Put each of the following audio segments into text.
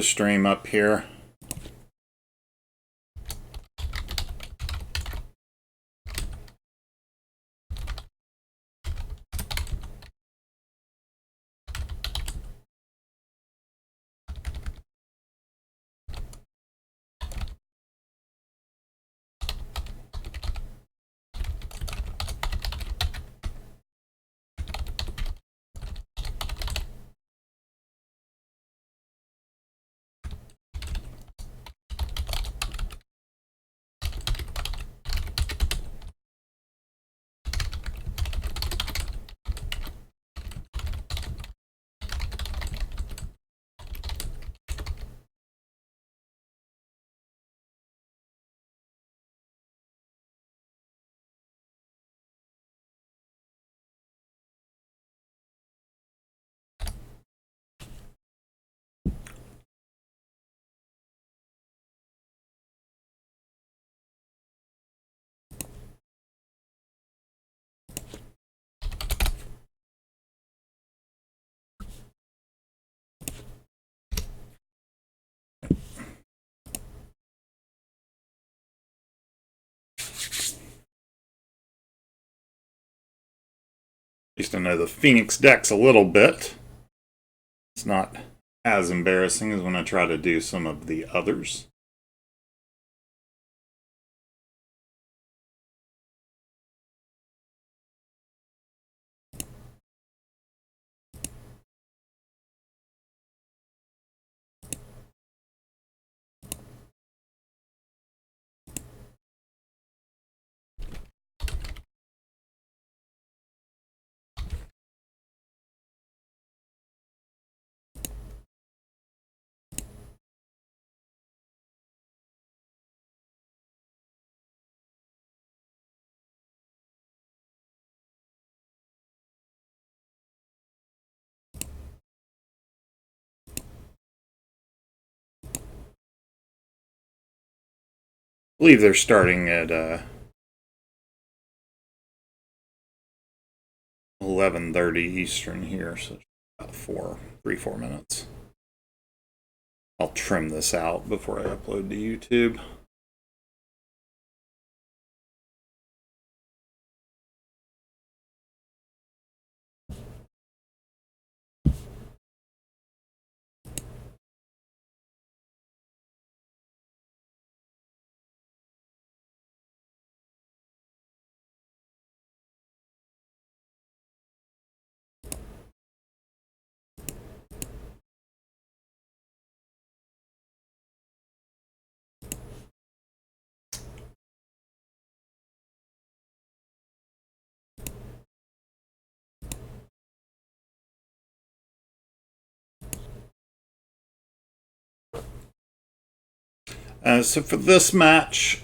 the stream up here. At least I know the Phoenix deck's a little bit. It's not as embarrassing as when I try to do some of the others. I believe they're starting at 11:30 Eastern here, so about 3-4 minutes. I'll trim this out before I upload to YouTube. So for this match,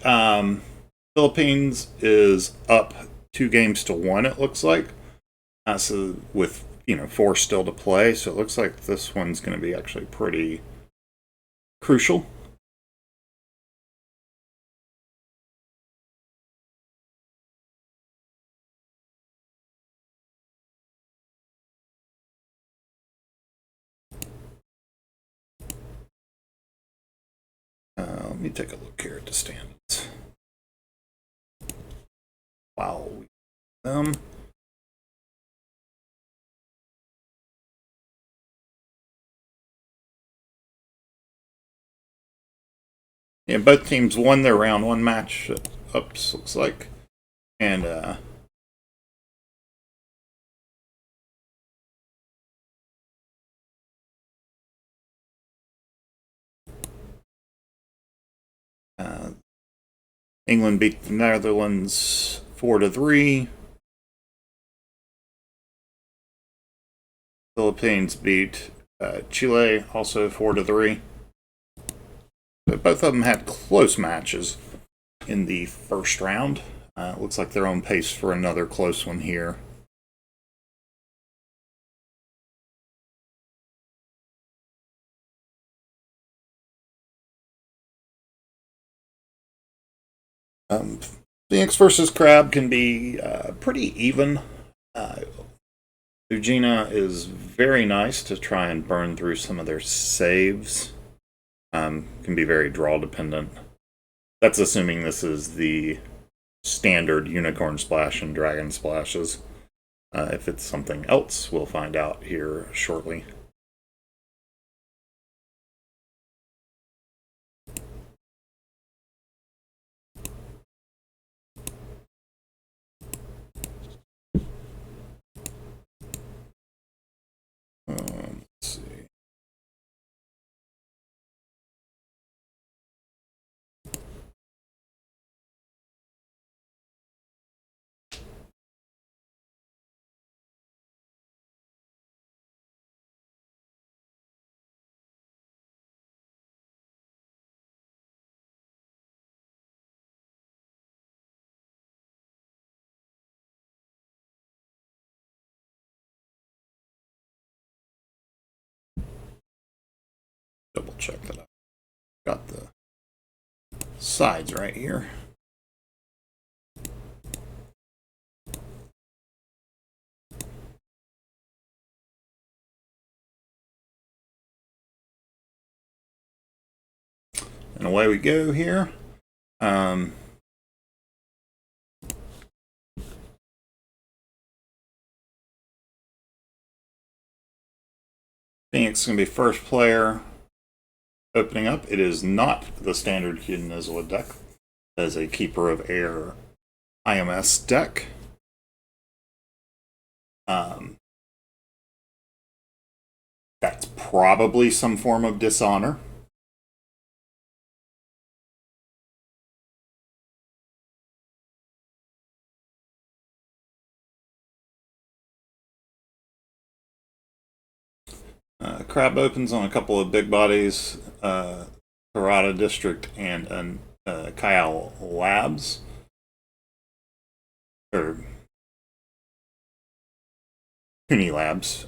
Philippines is up 2-1. It looks like. So with 4 still to play, so it looks like this one's going to be actually pretty crucial. Let me take a look here at the standings. Wow, yeah, both teams won their round 1 match ups, looks like, and England beat the Netherlands 4-3. Philippines beat Chile also 4-3. So both of them had close matches in the first round. Looks like they're on pace for another close one here. Phoenix versus Crab can be pretty even. Ugina is very nice to try and burn through some of their saves. can be very draw dependent. That's assuming this is the standard unicorn splash and dragon splashes. If it's something else, we'll find out here shortly. Let's see. Double check that I've got the sides right here. And away we go here. Phoenix is going to be first player opening up. It is not the standard Hidden Izzlet deck. It is a Keeper of Air IMS deck. That's probably some form of Dishonor. Crab opens on a couple of big bodies, Parada District and Kyle Labs. Or Cooney Labs.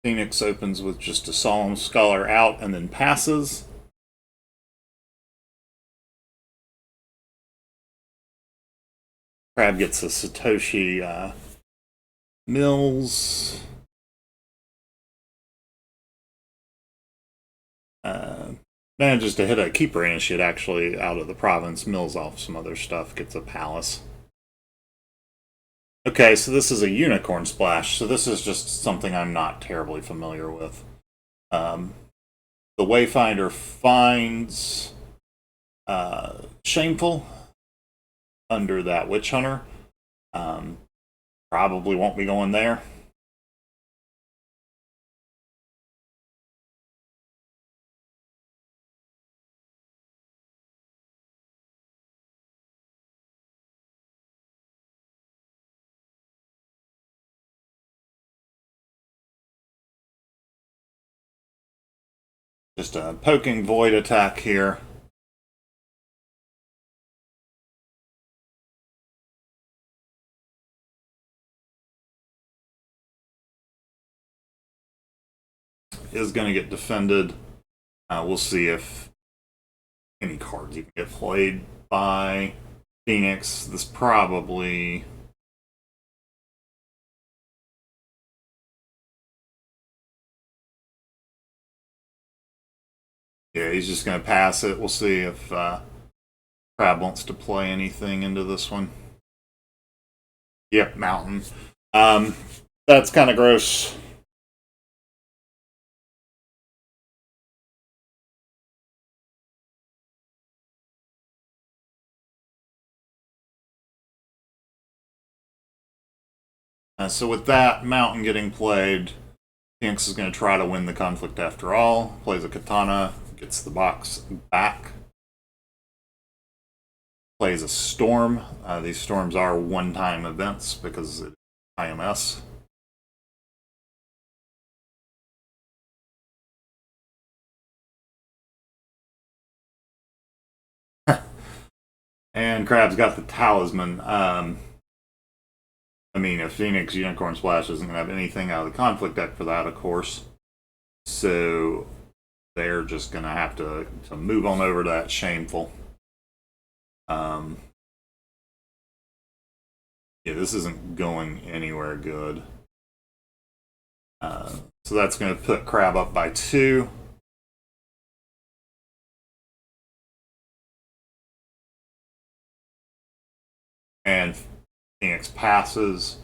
Phoenix opens with just a Solemn Scholar out and then passes. Crab gets a Satoshi Mills. Manages to hit a Keeper Initiate actually out of the province, mills off some other stuff, gets a Palace. Okay, so this is a Unicorn Splash, so this is just something I'm not terribly familiar with. The Wayfinder finds Shameful under that Witch Hunter. Probably won't be going there. Just a poking void attack here. Is going to get defended. We'll see if any cards even get played by Phoenix. This probably... Yeah, he's just going to pass it. We'll see if Crab wants to play anything into this one. Yep, Mountain. That's kind of gross. So with that Mountain getting played, Phoenix is going to try to win the conflict after all. Plays a Katana, gets the box back. Plays a Storm. These Storms are one-time events because it's IMS. And Crab's got the Talisman. I mean, if Phoenix Unicorn Splash isn't going to have anything out of the conflict deck for that, of course. So they're just going to have to move on over to that Shameful. Yeah, this isn't going anywhere good. So that's going to put Crab up by 2. And Phoenix passes.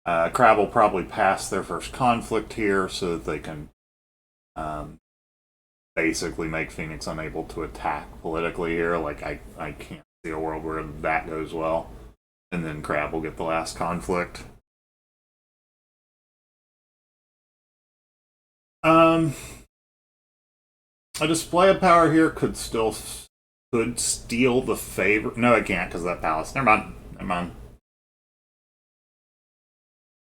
Crab will probably pass their first conflict here so that they can basically make Phoenix unable to attack politically here. Like, I can't see a world where that goes well. And then Crab will get the last conflict. A display of power here could steal the favor. No, it can't because of that palace. Never mind.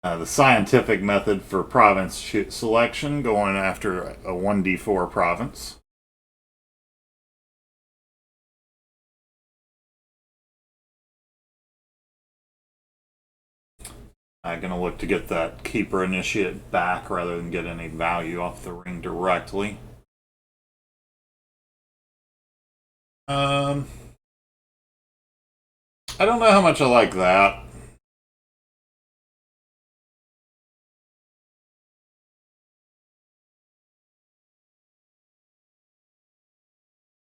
The scientific method for province selection, going after a 1d4 province. I'm going to look to get that Keeper Initiate back rather than get any value off the ring directly. I don't know how much I like that.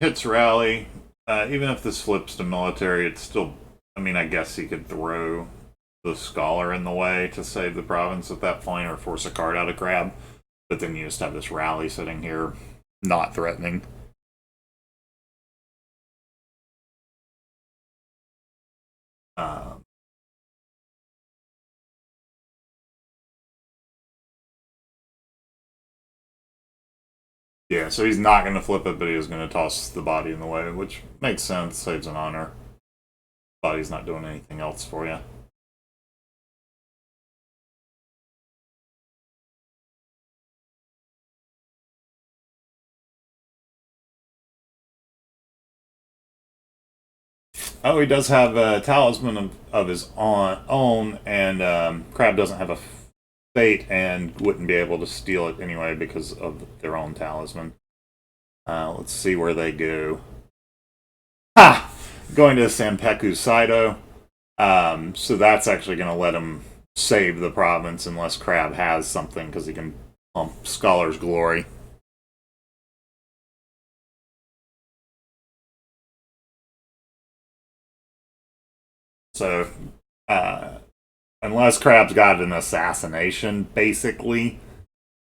Hits rally. Even if this flips to military, it's still. I mean, I guess he could throw the Scholar in the way to save the province at that point, or force a card out of Crab. But then you just have this rally sitting here, not threatening. Yeah, so he's not going to flip it, but he is going to toss the body in the way, which makes sense, saves an honor. Body's not doing anything else for you. Oh, he does have a talisman of his own, and Crab doesn't have a fate and wouldn't be able to steal it anyway because of their own talisman. Let's see where they go. Ha! Going to Sanpeku Saido. So that's actually going to let him save the province unless Crab has something because he can pump Scholar's Glory. So, unless Crab's got an assassination, basically,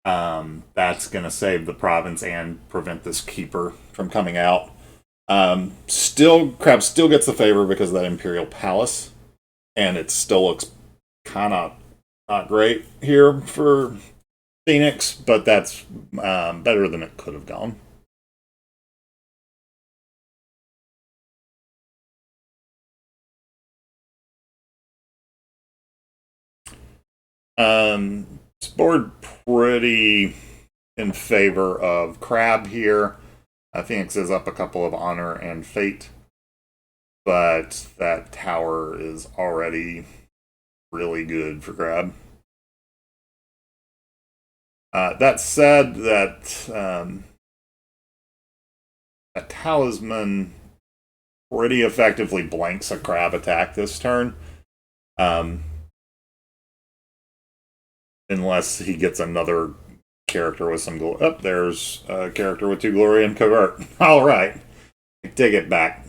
that's going to save the province and prevent this Keeper from coming out. Crab still gets the favor because of that Imperial Palace, and it still looks kind of not great here for Phoenix, but that's better than it could have gone. It's board pretty in favor of Crab here. Phoenix is up a couple of honor and fate, but that tower is already really good for Crab. That said, a talisman pretty effectively blanks a Crab attack this turn. Unless he gets another character with some glory. Oh, there's a character with 2 glory and covert. All right, take it back.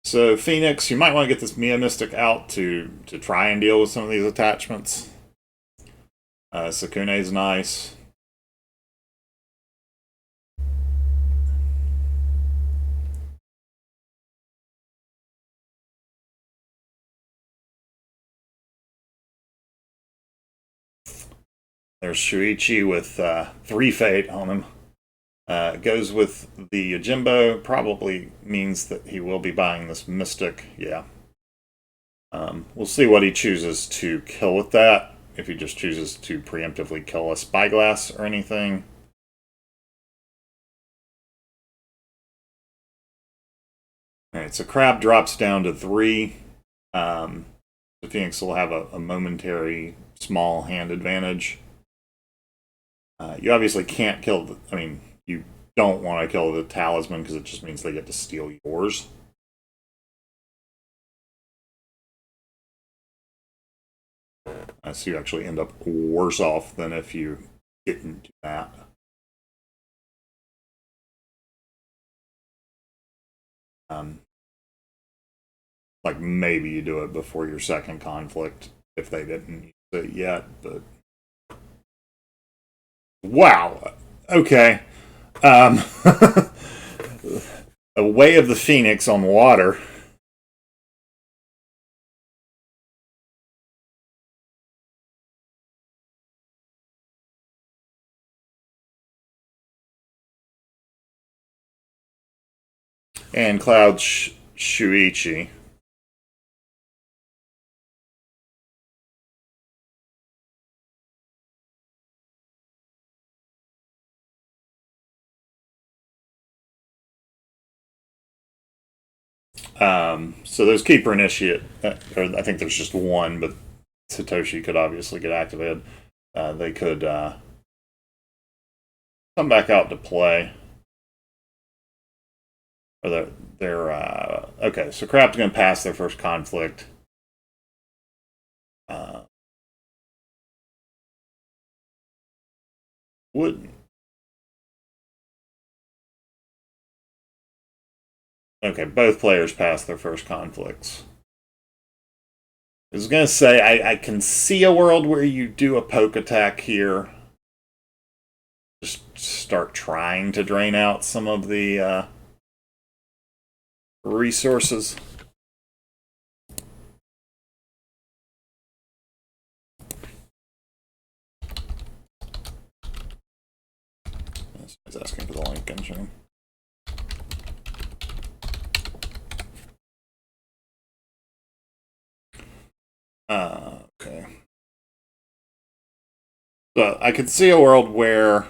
So Phoenix, you might want to get this Mia Mystic out to try and deal with some of these attachments. Sakune's nice. There's Shuichi with 3 fate on him. Goes with the Jimbo, probably means that he will be buying this Mystic, yeah. We'll see what he chooses to kill with that, if he just chooses to preemptively kill a Spyglass or anything. Alright, so Crab drops down to 3. The Phoenix will have a momentary small hand advantage. You obviously can't kill you don't want to kill the talisman because it just means they get to steal yours. So you actually end up worse off than if you didn't do that. Like maybe you do it before your second conflict if they didn't use it yet, but wow. Okay. Um, a Way of the Phoenix on water. And Cloud Shuichi. So there's Keeper Initiate, or I think there's just one, but Satoshi could obviously get activated. They could come back out to play. Or they're okay. So Crap's going to pass their first conflict. Would Okay, both players pass their first conflicts. I was going to say, I can see a world where you do a poke attack here. Just start trying to drain out some of the resources. He's asking for the link engine. Okay. So I could see a world where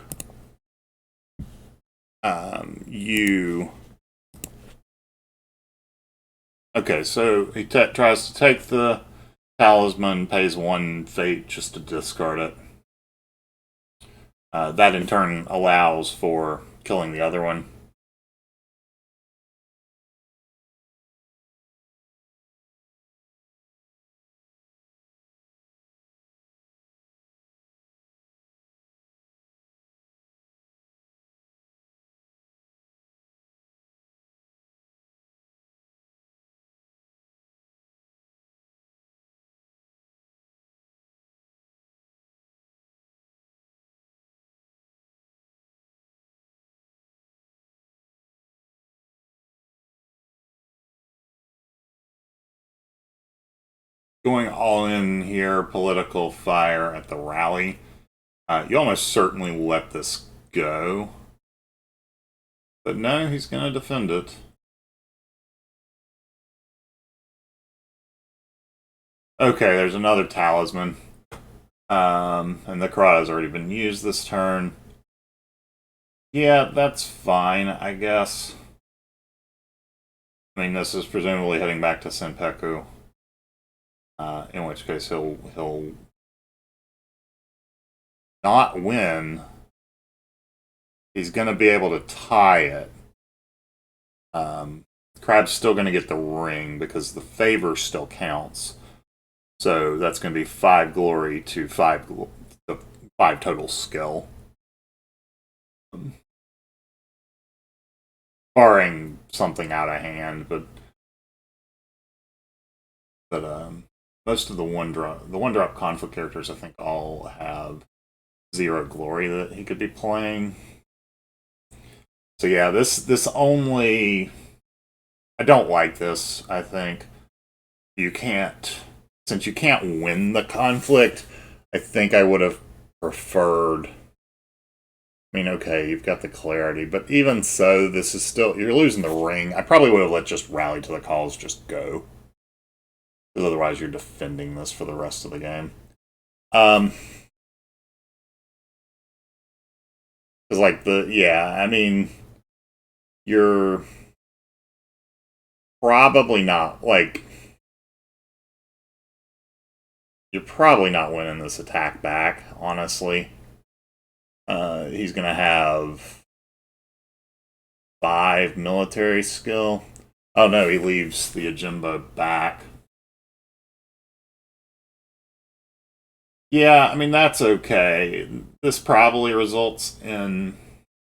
you. Okay, so he tries to take the talisman, pays one fate just to discard it. That in turn allows for killing the other one. Going all in here, political fire at the rally. You almost certainly let this go. But no, he's going to defend it. Okay, there's another talisman. And the Karate has already been used this turn. Yeah, that's fine, I guess. I mean, this is presumably heading back to Senpeku. In which case he'll not win. He's going to be able to tie it. Crab's still going to get the ring because the favor still counts. So that's going to be 5 glory to 5 total skill. Barring something out of hand, but most of the one drop conflict characters I think all have 0 glory that he could be playing. So yeah, this only I don't like this, I think. Since you can't win the conflict, I think I would have preferred. I mean, okay, you've got the clarity, but even so, this is still you're losing the ring. I probably would have let just rally to the calls just go, because otherwise you're defending this for the rest of the game. Because I mean, you're probably not you're probably not winning this attack back, honestly. He's going to have 5 military skill. Oh no, he leaves the Ajimbo back. Yeah, I mean, that's okay. This probably results in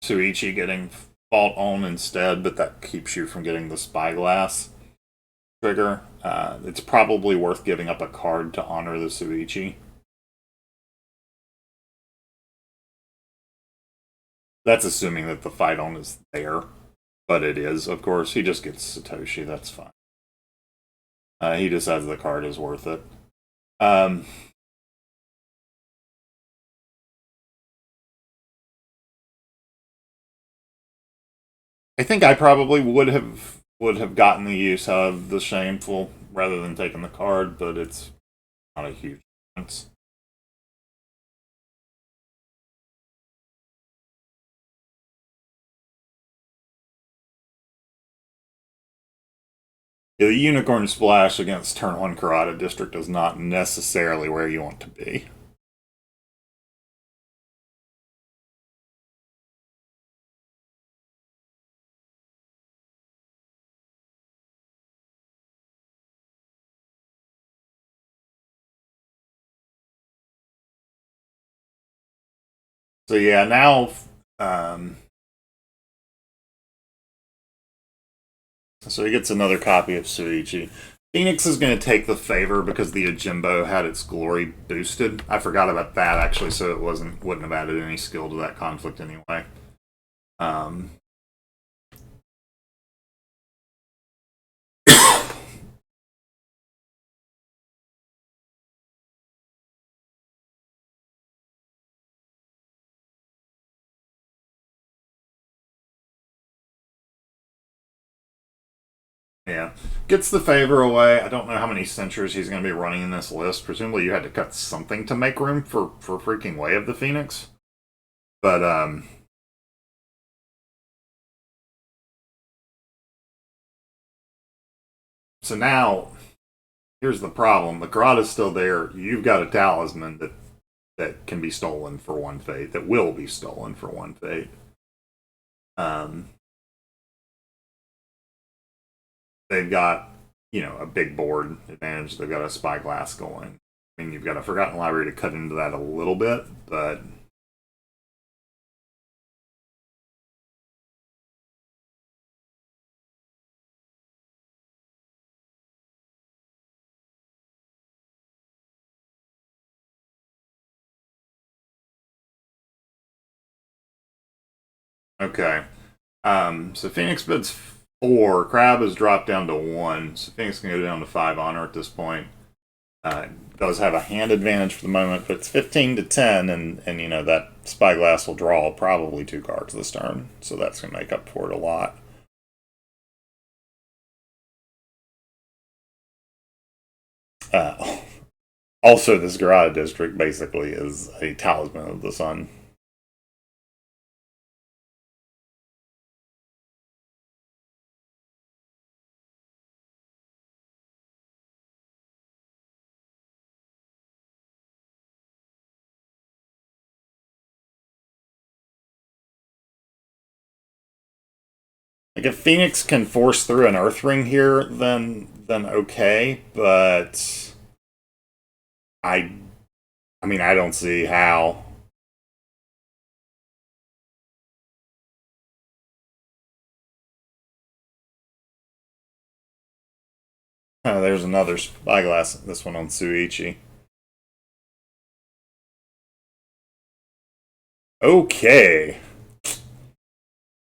Suichi getting Fault on instead, but that keeps you from getting the Spyglass trigger. It's probably worth giving up a card to honor the Suichi. That's assuming that the fight on is there, but it is, of course. He just gets Satoshi, that's fine. He decides the card is worth it. Um, I think I probably would have gotten the use out of the shameful rather than taking the card, but it's not a huge difference. Yeah, the Unicorn Splash against turn one Karada District is not necessarily where you want to be. So yeah, now um, so he gets another copy of Suichi. Phoenix is going to take the favor because the Ajimbo had its glory boosted. I forgot about that actually, so it wouldn't have added any skill to that conflict anyway. Um, yeah, gets the favor away. I don't know how many censures he's going to be running in this list. Presumably, you had to cut something to make room for freaking Way of the Phoenix. But so now here's the problem: the Karada's still there. You've got a talisman that can be stolen for one fate. That will be stolen for one fate. Um, they've got a big board advantage. They've got a spyglass going. I mean, you've got a Forgotten Library to cut into that a little bit, but okay. So Phoenix bids 4. Crab has dropped down to 1. So Phoenix can go down to 5 honor at this point. Does have a hand advantage for the moment, but it's 15 to 10, and that Spyglass will draw probably 2 cards this turn, so that's going to make up for it a lot. Uh, also, this Garada district basically is a talisman of the sun. Like if Phoenix can force through an Earth Ring here, then okay, but I I mean I don't see how. There's another spyglass. This one on Suichi. Okay.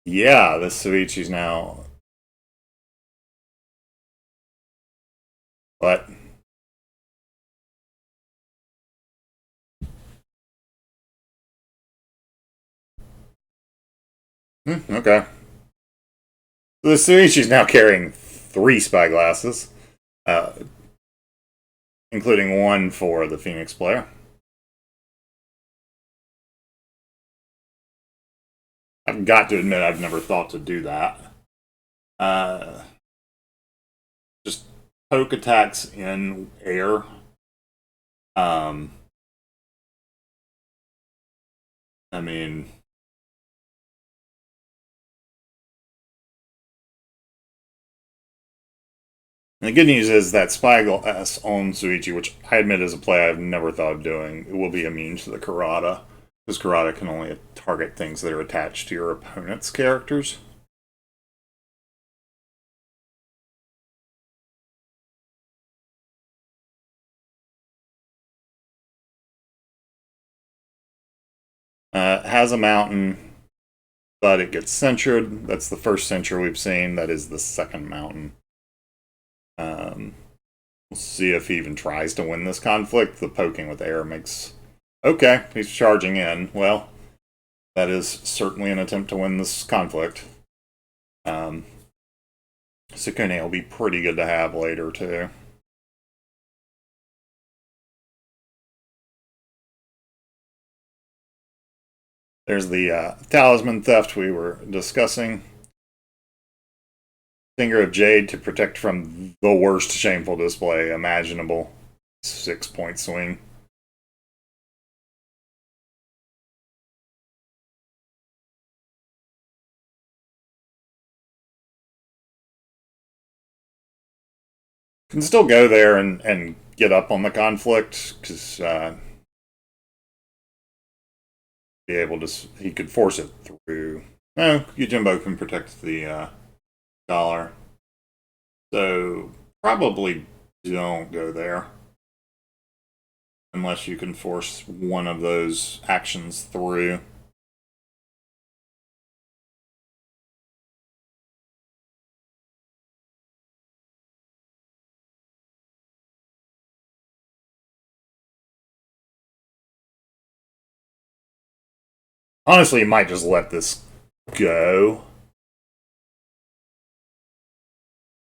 Yeah, this Suichi's now. What? Okay. So the Suichi's now carrying 3 spyglasses, uh, including one for the Phoenix player. I've got to admit, I've never thought to do that. Uh, just poke attacks in air. Um, I mean, And the good news is that Spyglass on Suichi, which I admit is a play I've never thought of doing, it will be immune to the Karada, because Karada can only target things that are attached to your opponent's characters. Has a mountain, but it gets censured. That's the first censure we've seen. That is the second mountain. We'll see if he even tries to win this conflict. The poking with air makes... Okay, he's charging in. Well, that is certainly an attempt to win this conflict. Sukune will be pretty good to have later, too. There's the talisman theft we were discussing. Finger of Jade to protect from the worst shameful display imaginable. 6-point swing. Can still go there and get up on the conflict, because be able to... He could force it through. No, Yojimbo can protect the dollar. So probably don't go there. Unless you can force one of those actions through. Honestly, you might just let this go.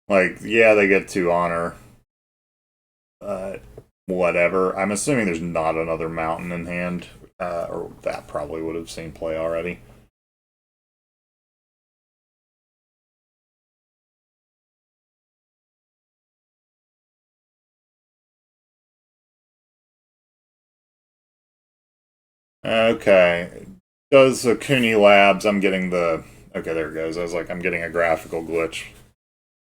Like, yeah, they get to honor. Whatever. I'm assuming there's not another mountain in hand. Or that probably would have seen play already. Okay. Does Akuni Labs... I'm getting the... Okay, there it goes. I was like, I'm getting a graphical glitch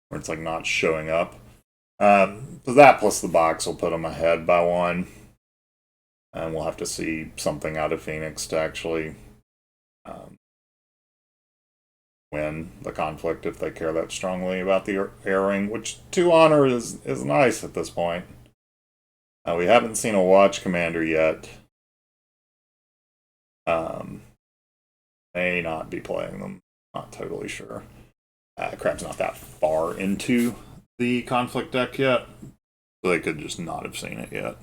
where it's like not showing up. So that plus the box will put them ahead by one. And we'll have to see something out of Phoenix to actually win the conflict if they care that strongly about the air ring, which 2 honor is nice at this point. We haven't seen a watch commander yet. May not be playing them. Not totally sure. Crab's not that far into the conflict deck yet, so they could just not have seen it yet.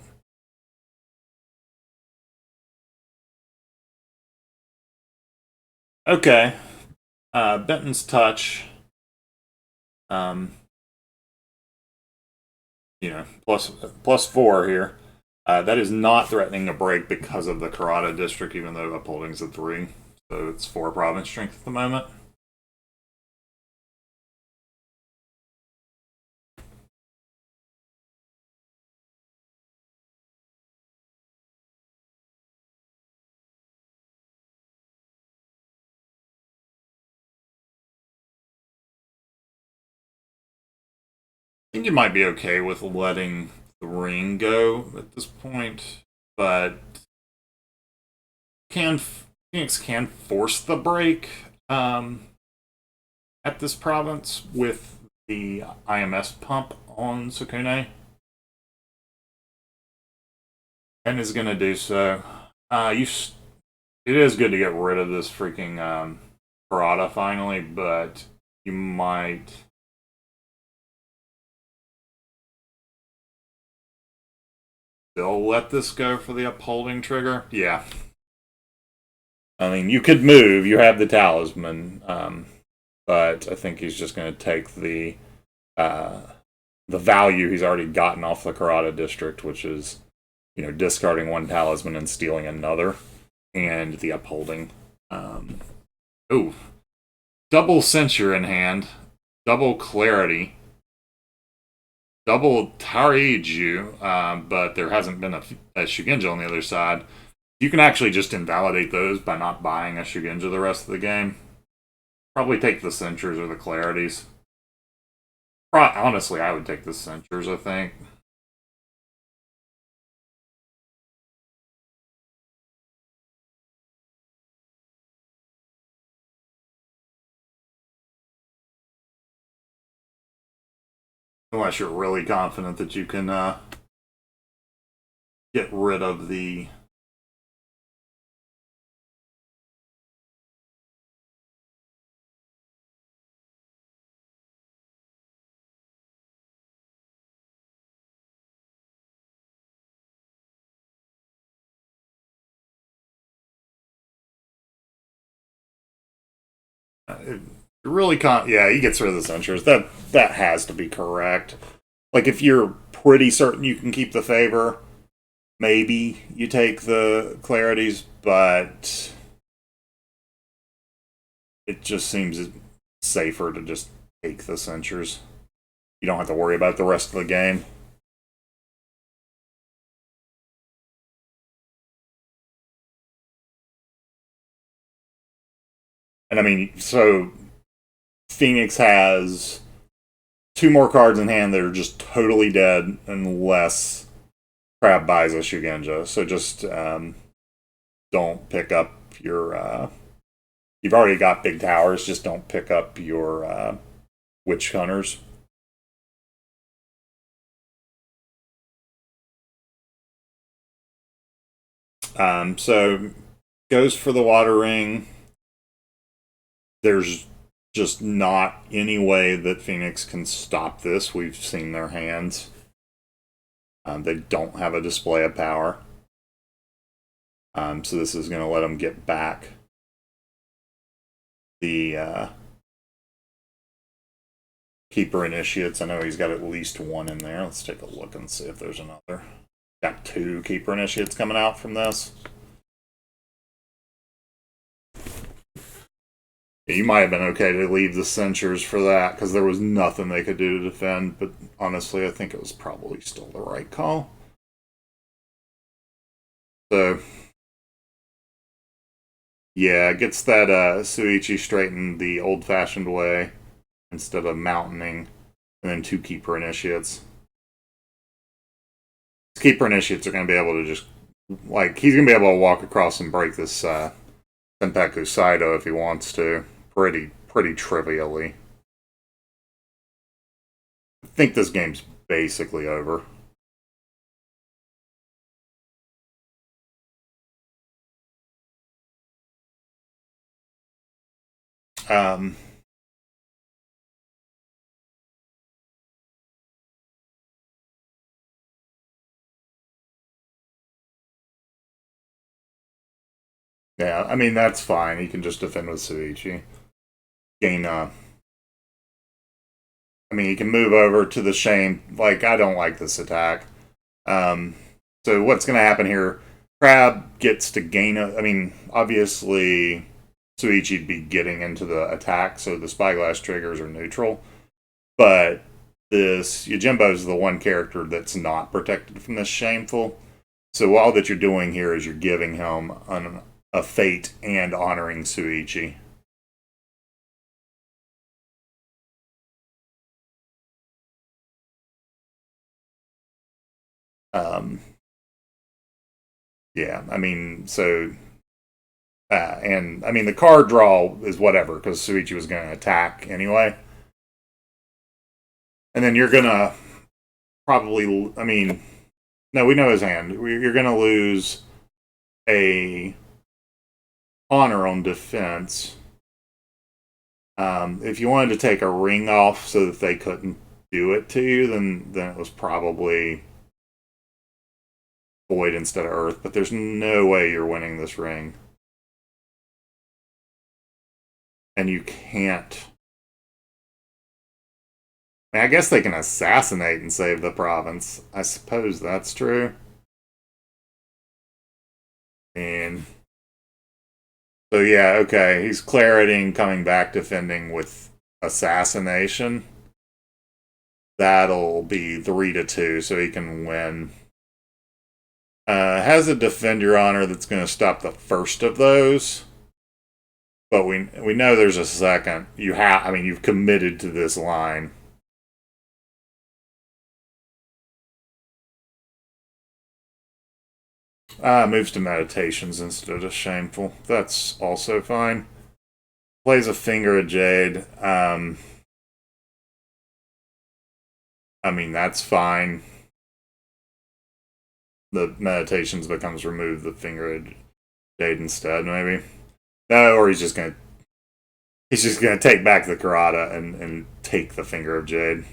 Okay. Benton's touch. +4 here. That is not threatening a break because of the Karada district, even though upholding's a 3. So it's 4 province strength at the moment. I think you might be okay with letting the ring go at this point, but Phoenix can force the break at this province with the IMS pump on Sukune, and is going to do so. It is good to get rid of this freaking Parada finally, but you might... They'll let this go for the upholding trigger? Yeah. I mean, you could move. You have the talisman. But I think he's just going to take the value he's already gotten off the Karada district, which is, discarding 1 talisman and stealing another, and the upholding. Double censure in hand, double clarity, double Tareiju, but there hasn't been a Shugenja on the other side. You can actually just invalidate those by not buying a Shugenja the rest of the game. Probably take the censures or the clarities. Honestly, I would take the censures, I think. Unless you're really confident that you can get rid of the. You're really yeah, he gets rid of the censures. That has to be correct. Like if you're pretty certain you can keep the favor, maybe you take the clarities, but it just seems safer to just take the censures. You don't have to worry about the rest of the game. And I mean, so Phoenix has two more cards in hand that are just totally dead unless Crab buys a Shugenja. So just don't pick up your. You've already got big towers. Just don't pick up your witch hunters. So goes for the water ring. There's just not any way that Phoenix can stop this. We've seen their hands. They don't have a display of power. So this is going to let them get back the Keeper Initiates. I know he's got at least one in there. Let's take a look and see if there's another. Got two Keeper Initiates coming out from this. You might have been okay to leave the censures for that because there was nothing they could do to defend, but honestly, I think it was probably still the right call. So, yeah, it gets that Suichi straightened the old-fashioned way instead of mountaining, and then two Keeper Initiates. Keeper Initiates are going to be able to just, like, he's going to be able to walk across and break this Senpaku Saido if he wants to. Pretty trivially. I think this game's basically over. Um, yeah, I mean, that's fine. He can just defend with Suichi. Gain, I mean, he can move over to the shame. Like, I don't like this attack. Um, so what's going to happen here? Crab gets to gain I mean, obviously, Suichi'd be getting into the attack, so the Spyglass triggers are neutral. But this Yojimbo is the one character that's not protected from this shameful. So all that you're doing here is you're giving him a fate and honoring Suichi. Um, yeah, I mean, so and I mean the card draw is whatever because Suichi was going to attack anyway, and then you're gonna probably. I mean, no, we know his hand. You're going to lose a honor on defense. If you wanted to take a ring off so that they couldn't do it to you, then it was probably Void instead of Earth. But there's no way you're winning this ring, and you can't. I mean, I guess they can assassinate and save the province. I suppose that's true. And so yeah, okay, he's claritying, coming back, defending with assassination. That'll be 3-2, so he can win. Has a defend your honor that's going to stop the first of those, but we know there's a second. I mean, you've committed to this line. Moves to meditations instead of shameful. That's also fine. Plays a Finger of Jade. I mean, that's fine. The meditations becomes remove the Finger of Jade instead, maybe. No, or he's just gonna take back the Karada and take the Finger of Jade.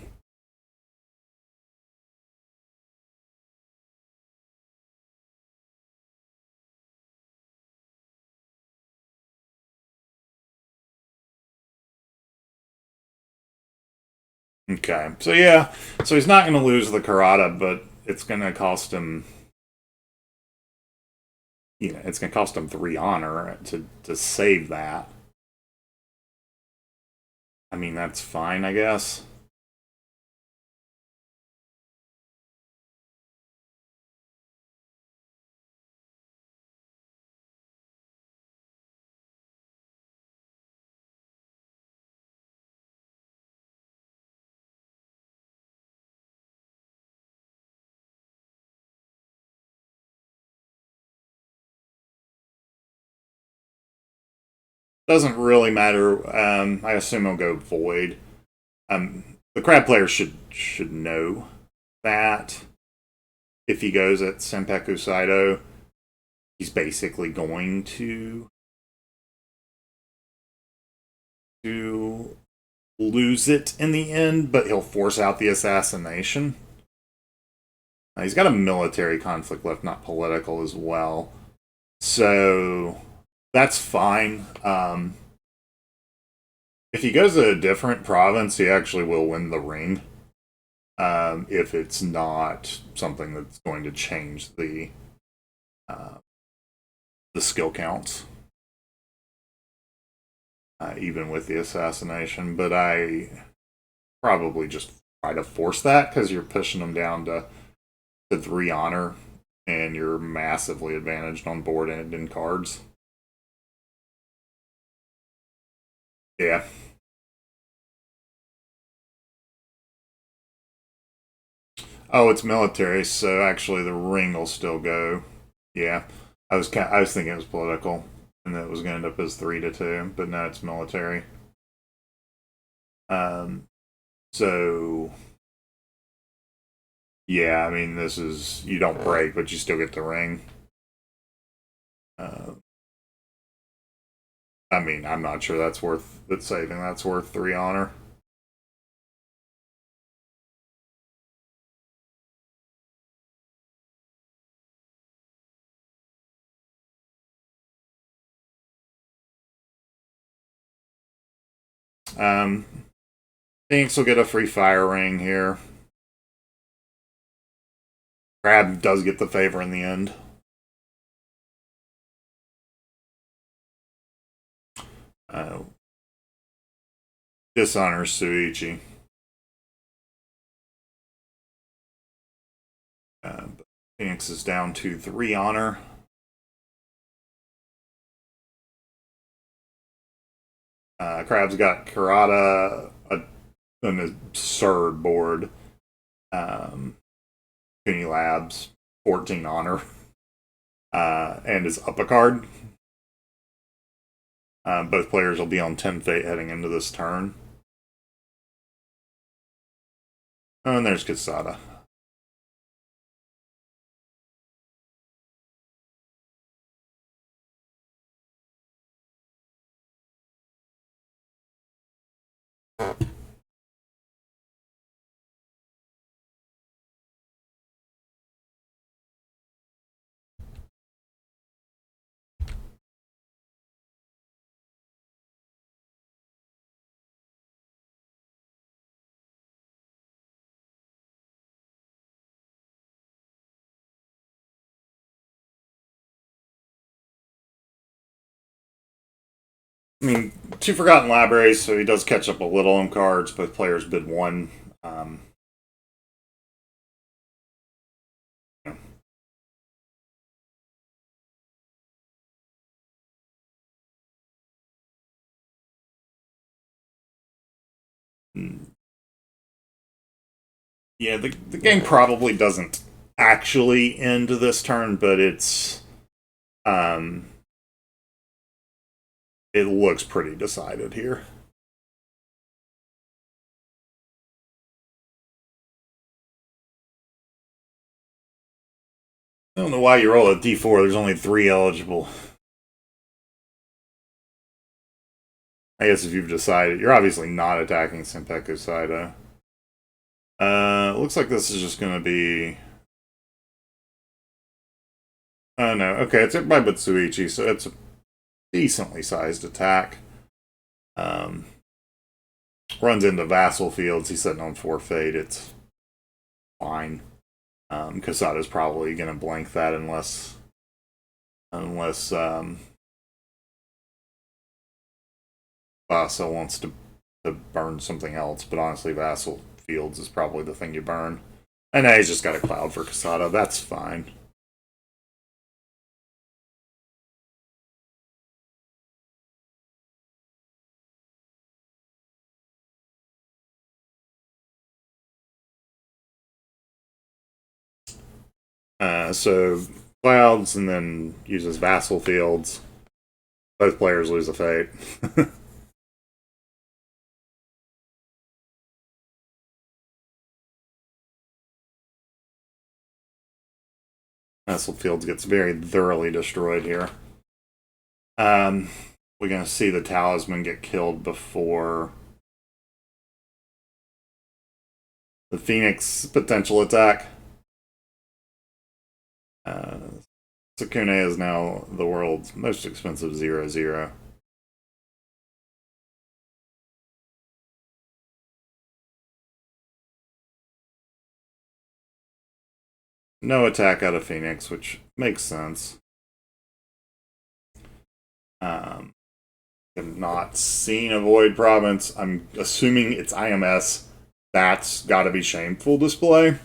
Okay, so yeah, so he's not gonna lose the Karada, but it's gonna cost him. It's gonna cost him 3 honor to save that. I mean, that's fine, I guess. Doesn't really matter. I assume he'll go Void. The crab player should know that if he goes at Senpeku Saito, he's basically going to lose it in the end, but he'll force out the assassination. He's got a military conflict left, not political as well. So that's fine. If he goes to a different province, he actually will win the ring. If it's not something that's going to change the skill counts, even with the assassination. But I probably just try to force that because you're pushing them down to 3 honor, and you're massively advantaged on board and in cards. Yeah. Oh, it's military, so actually the ring will still go. Yeah, I was thinking it was political, and that it was going to end up as 3-2, but no, it's military. Um, so yeah, I mean, this is you don't break, but you still get the ring. Uh, I mean, I'm not sure that's worth that saving. That's worth 3 honor. Um, Phoenix will get a free fire ring here. Crab does get the favor in the end. Uh, Dishonors Suichi. Phoenix is down to 3 honor. Crab's got Karada, an absurd board. Cooney Labs, 14 honor, and is up a card. Both players will be on 10 fate heading into this turn. Oh, and there's Kasada. I mean, 2 Forgotten Libraries, so he does catch up a little on cards. Both players bid 1. You know, yeah, the game probably doesn't actually end this turn, but um, it looks pretty decided here. I don't know why you roll a d4. There's only 3 eligible. I guess if you've decided, you're obviously not attacking Senpeku Saito. Looks like this is just going to be. Oh no, okay, it's hit by Butsuichi, so it's a decently sized attack. Runs into Vassal Fields. He's sitting on 4 Fate. It's fine. Kasada's probably going to blank that unless Vasa wants to burn something else. But honestly, Vassal Fields is probably the thing you burn. And now he's just got a cloud for Kasada. That's fine. So clouds and then uses Vassal Fields. Both players lose a fate. Vassal Fields gets very thoroughly destroyed here. We're going to see the Talisman get killed before the Phoenix potential attack. Sukune is now the world's most expensive 0/0. No attack out of Phoenix, which makes sense. I'm not seeing a Void Province. I'm assuming it's IMS. That's got to be shameful display.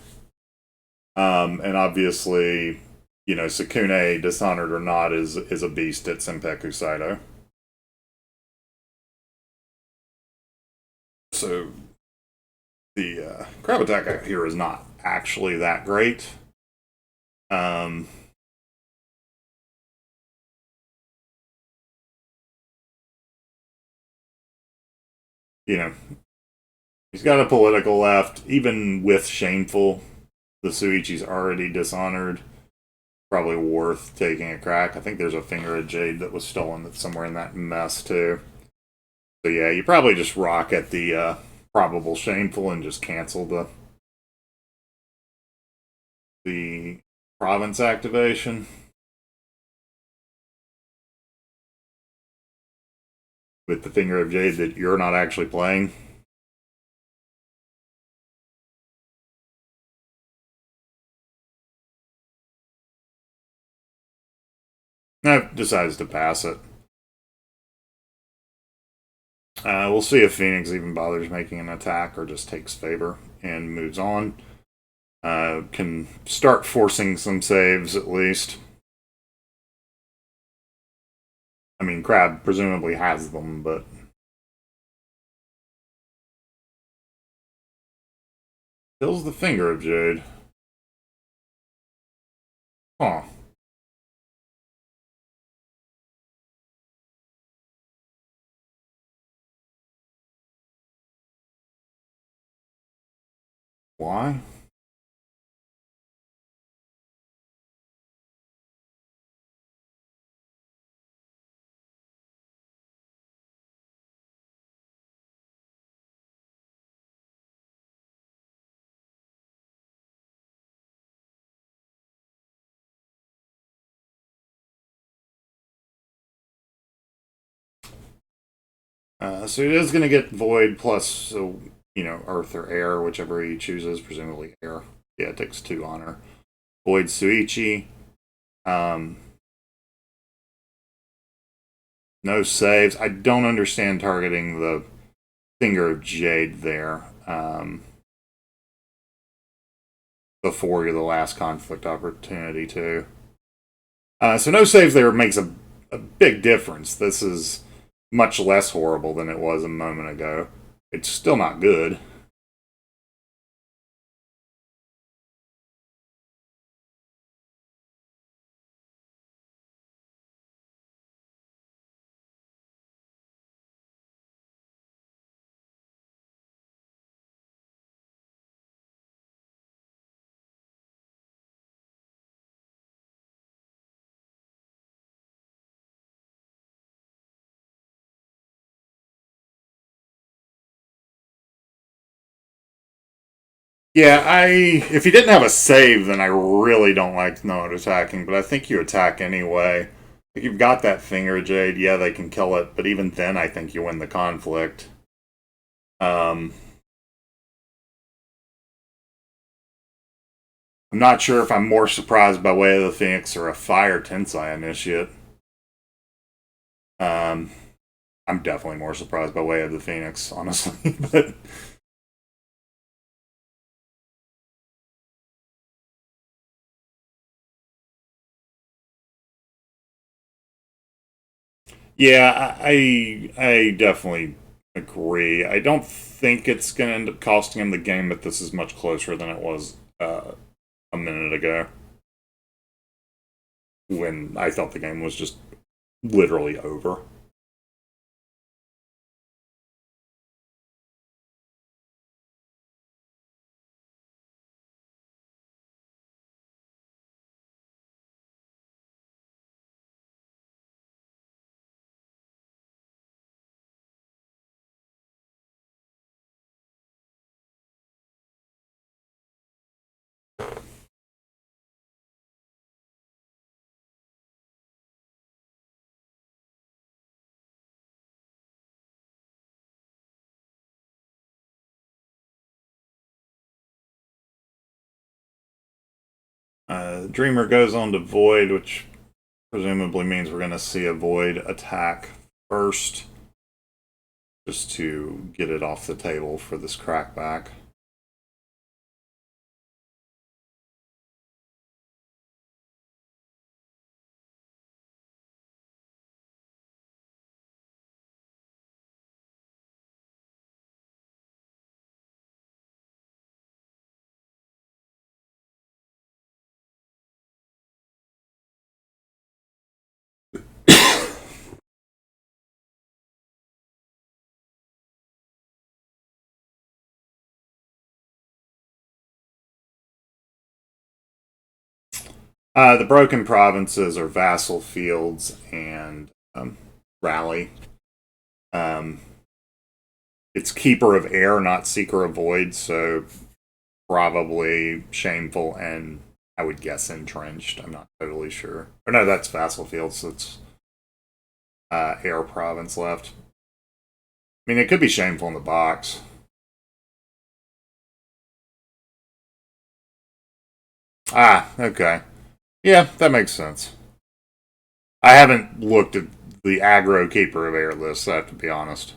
And obviously, you know, Sukune, Dishonored or not, is a beast at Senpeku Saito. So the crab attack out here is not actually that great. You know, he's got a political left. Even with shameful, the Suichi's already dishonored. Probably worth taking a crack. I think there's a Finger of Jade that was stolen that's somewhere in that mess too. So yeah, you probably just rock at the probable shameful and just cancel the province activation. With the Finger of Jade that you're not actually playing. Decides to pass it. We'll see if Phoenix even bothers making an attack or just takes favor and moves on. Can start forcing some saves at least. I mean, Crab presumably has them, but kills the Finger of Jade. Huh. Why? So it is going to get Void plus, so, you know, Earth or Air, whichever he chooses, presumably Air. Yeah, it takes 2 honor. Void Suichi. No saves. I don't understand targeting the Finger of Jade there before you're the last conflict opportunity, too. So no saves there makes a big difference. This is much less horrible than it was a moment ago. It's still not good. Yeah, if you didn't have a save, then I really don't like not attacking, but I think you attack anyway. If you've got that Finger Jade, yeah, they can kill it, but even then I think you win the conflict. Um, I'm not sure if I'm more surprised by Way of the Phoenix or a Fire Tensai Initiate. Um, I'm definitely more surprised by Way of the Phoenix, honestly. But yeah, I definitely agree. I don't think it's going to end up costing him the game, but this is much closer than it was a minute ago when I thought the game was just literally over. Dreamer goes on to Void, which presumably means we're going to see a Void attack first, just to get it off the table for this crackback. The Broken Provinces are Vassal Fields and Rally. Um, it's Keeper of Air, not Seeker of Void, so probably Shameful and I would guess Entrenched. I'm not totally sure. Or no, that's Vassal Fields. So it's Air Province left. I mean, it could be Shameful in the box. Ah, okay. Yeah, that makes sense. I haven't looked at the aggro Keeper of Air list, I have to be honest.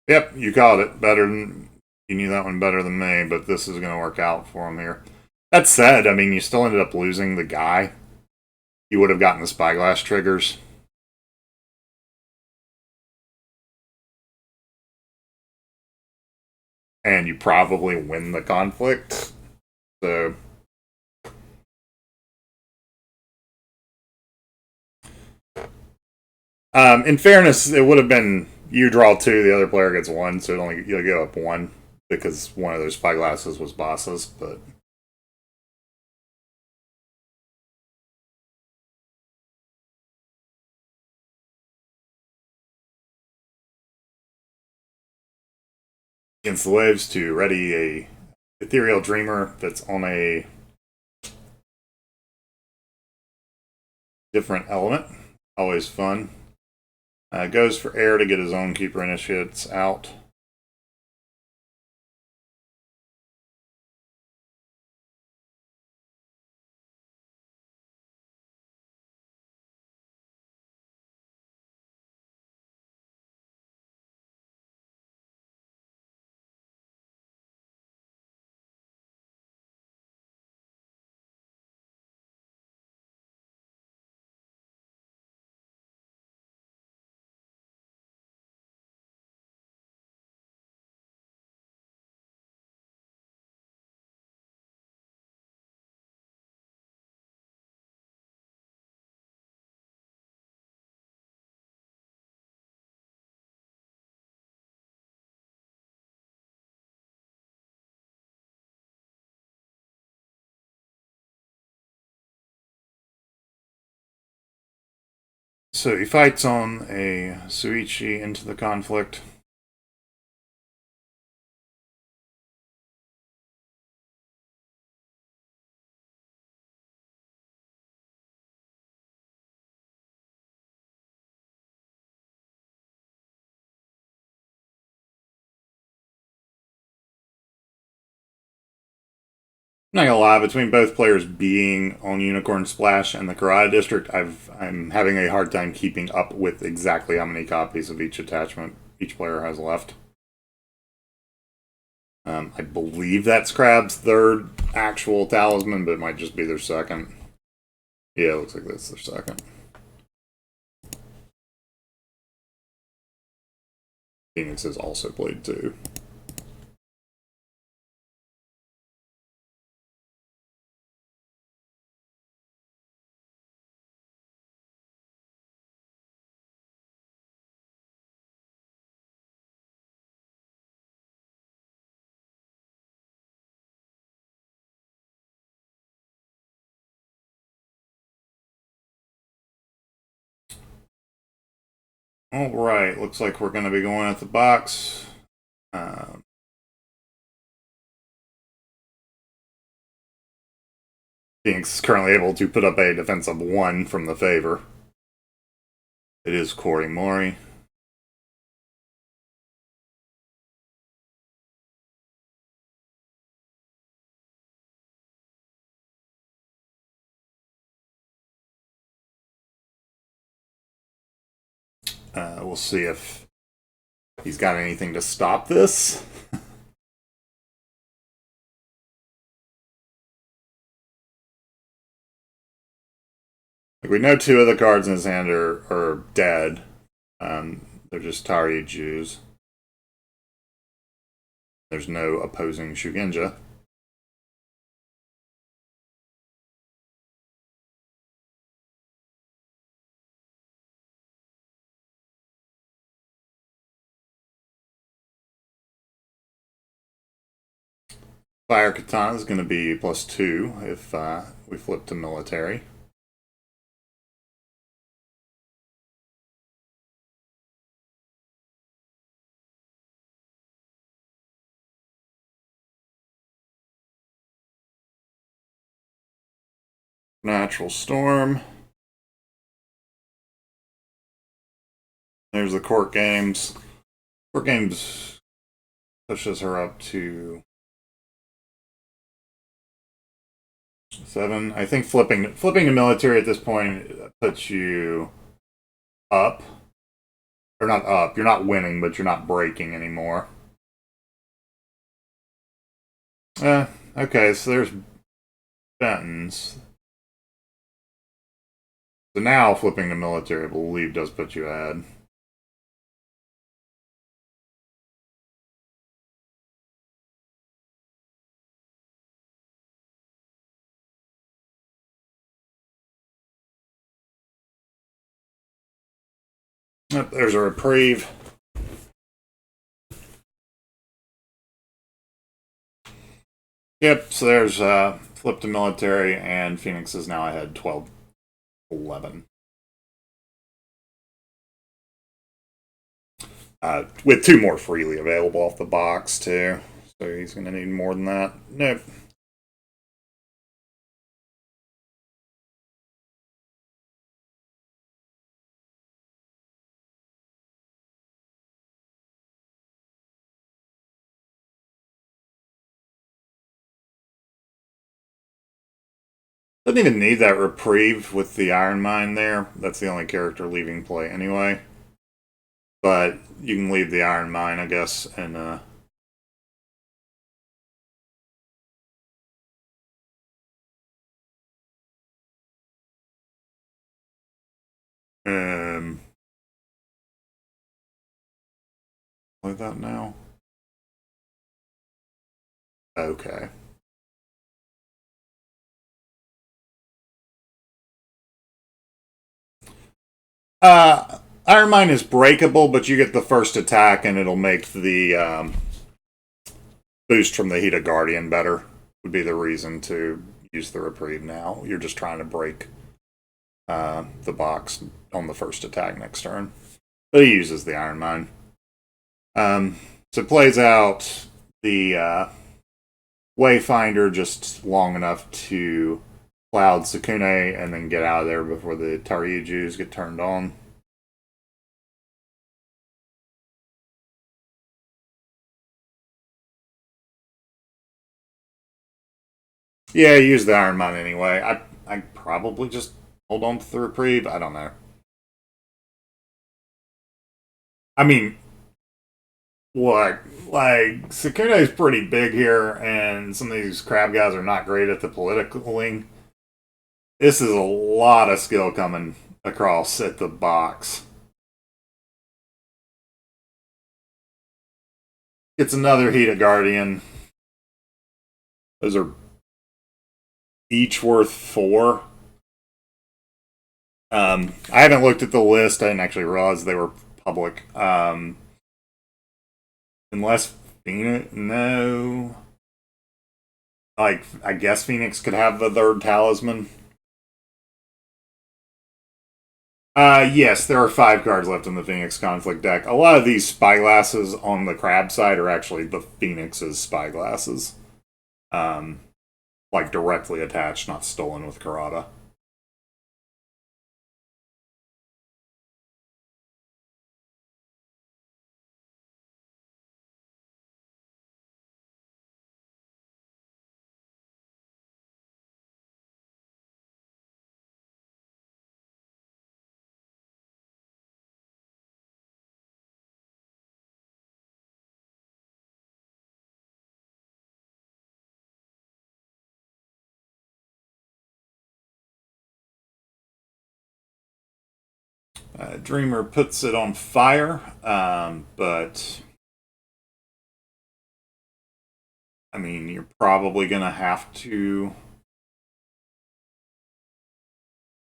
Yep, you caught it. Better than you knew that one better than me, but this is going to work out for him here. That said, I mean, you still ended up losing the guy. You would have gotten the Spyglass triggers, and you probably win the conflict. So, in fairness, it would have been you draw two, the other player gets one, so only you'll give up one because one of those Spyglasses was bosses. But against the waves to ready a ethereal dreamer that's on a different element. Always fun. Goes for air to get his own keeper initiates out. So he fights on a Suichi into the conflict. not gonna lie, between both players being on Unicorn Splash and the Karate District, I'm having a hard time keeping up with exactly how many copies of each attachment each player has left. I believe that's Crab's third actual talisman, but it might just be their second. Yeah, it looks like that's their second. Phoenix has also played two. All right, looks like we're going to be going at the box. Phoenix is currently able to put up a defense of 1 from the favor. It is Corey Mori. We'll see if he's got anything to stop this. Like, we know 2 of the cards in his hand are dead. They're just Tari Jews. There's no opposing Shugenja. Fire Katana is going to be +2 if we flip to military. Natural Storm. There's the Court Games. Court Games pushes her up to 7. I think flipping to military at this point puts you up. Or not up. You're not winning, but you're not breaking anymore. Okay, so there's Benton's. So now flipping to military, I believe, does put you ahead. Yep, there's a reprieve. Yep, so there's flip to military, and Phoenix is now ahead 12-11. With 2 more freely available off the box, too. So he's going to need more than that. Nope. Doesn't even need that reprieve with the Iron Mine there. That's the only character leaving play anyway. But you can leave the Iron Mine, I guess, and play that now. Okay. Iron Mine is breakable, but you get the first attack, and it'll make the boost from the Heat of Guardian better. Would be the reason to use the reprieve now. You're just trying to break the box on the first attack next turn. But he uses the Iron Mine. So it plays out the Wayfinder just long enough to Cloud Sukune and then get out of there before the Taryujus get turned on. Yeah, use the Iron Mine anyway. I probably just hold on to the reprieve. I don't know. I mean, what? Like, Sukune is pretty big here, and some of these crab guys are not great at the politicaling. This is a lot of skill coming across at the box. Gets another Heat of Guardian. Those are each worth 4. I haven't looked at the list. I didn't actually realize they were public. Unless Phoenix, no. Like, I guess Phoenix could have the third talisman. Yes, there are 5 cards left in the Phoenix conflict deck. A lot of these spyglasses on the crab side are actually the Phoenix's spyglasses. Um, like directly attached, not stolen with Karada. Dreamer puts it on fire, but I mean, you're probably gonna have to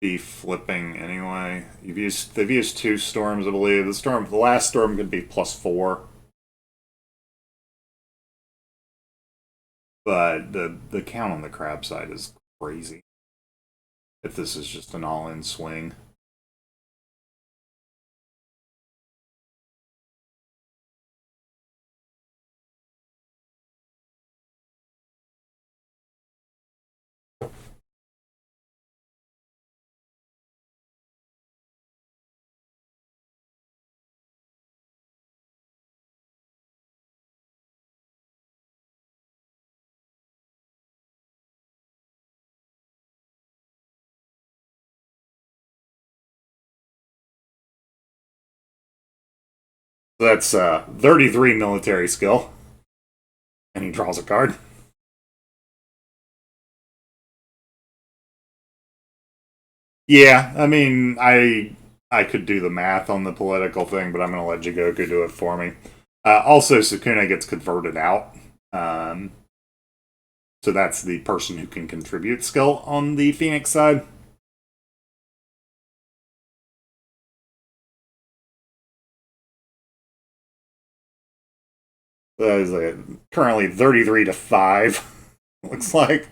be flipping anyway. They've used 2 storms, I believe. The last storm could be +4, but the count on the crab side is crazy. If this is just an all-in swing. That's 33 military skill, and he draws a card. Yeah, I mean, I could do the math on the political thing, but I'm going to let Jigoku do it for me. Also, Sukune gets converted out. Um, so that's the person who can contribute skill on the Phoenix side. That is currently 33 to 5, looks like.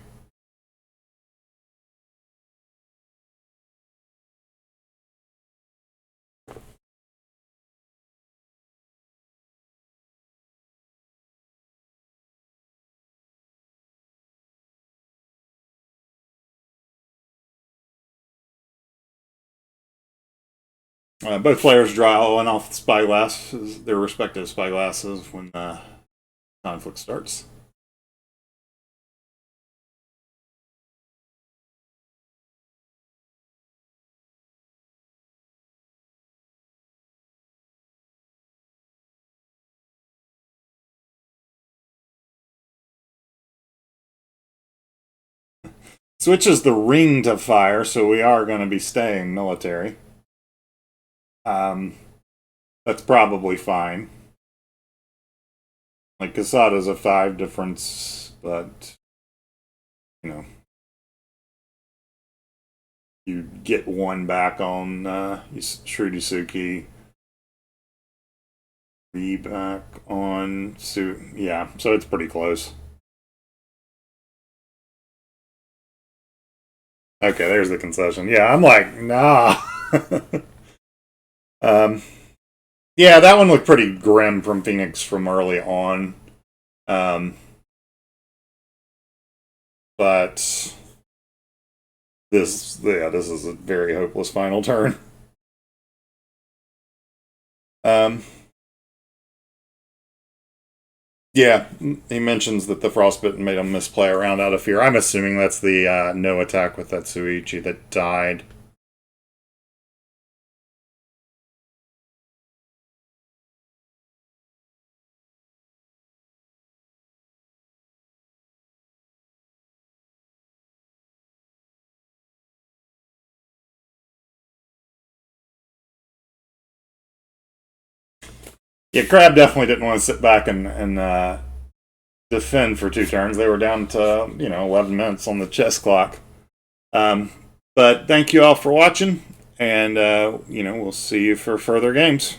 Both players draw one off the spyglass, their respective spyglasses, when the conflict starts. Switches the ring to fire, so we are going to be staying military. Um, that's probably fine. Like, Casada's a 5 difference, but, you know, you get 1 back on Shrudisuki. 3 back on Su. Yeah, so it's pretty close. Okay, there's the concession. Yeah, I'm like, nah. um, yeah, that one looked pretty grim from Phoenix from early on. Um, but this is a very hopeless final turn. Um, Yeah, he mentions that the frostbitten made him misplay around out of fear. I'm assuming that's the no attack with that Suichi that died. Yeah, Crab definitely didn't want to sit back and defend for 2 turns. They were down to 11 minutes on the chess clock. Um, but thank you all for watching, and we'll see you for further games.